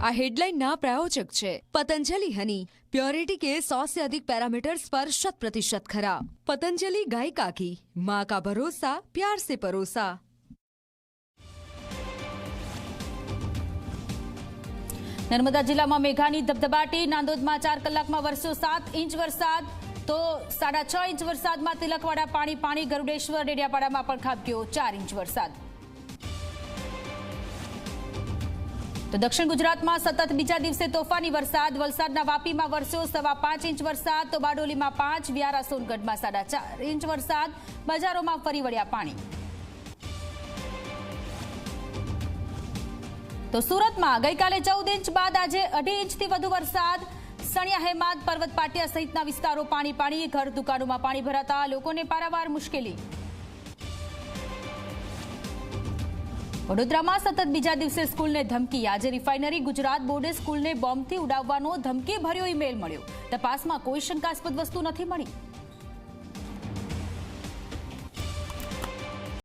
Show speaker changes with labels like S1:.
S1: आ headline ना प्रायोजक छे पतंजलि हनी, प्योरिटी के 100 से अधिक पैरामीटर्स पर 100% खरा। पतंजलि गाय का घी, माँ का भरोसा, प्यार से परोसा।
S2: नर्मदा जिल्लाમાં મેઘાની ધબધબાટી, નાંદોદમાં 4 કલાકમાં વરસ્યો 7 ઇંચ વરસાદ, તો 6.5 ઇંચ વરસાદમાં તિલકવાડા પાણી, ગરુડેશ્વર ડેડિયાપાડામાં પણ ખાબક્યો 4 ઇંચ વરસાદ। તો દક્ષિણ ગુજરાતમાં સતત બીજા દિવસે તોફાની વરસાદ, વલસાડના વાપીમાં વરસ્યો 5.25 ઇંચ વરસાદ, તો બારડોલીમાં 5, વ્યારા સોનગઢમાં 4.5 ઇંચ વરસાદ, બજારોમાં ફરી વળ્યા પાણી। તો સુરતમાં ગઈકાલે 14 ઇંચ બાદ આજે 2.5 ઇંચથી વધુ વરસાદ, સણિયા હેમાદ, પર્વત પાટિયા સહિતના વિસ્તારો પાણી, ઘર દુકાનોમાં પાણી ભરાતા લોકોને પારાવાર મુશ્કેલી। વડોદરામાં સતત બીજા દિવસે સ્કૂલને ધમકી, આજે રિફાઇનરી ગુજરાત બોર્ડે સ્કૂલને બોમ્બથી ઉડાવવાનો ધમકી ભર્યો ઈમેલ મળ્યો, તપાસમાં કોઈ શંકાસ્પદ વસ્તુ નથી મળી।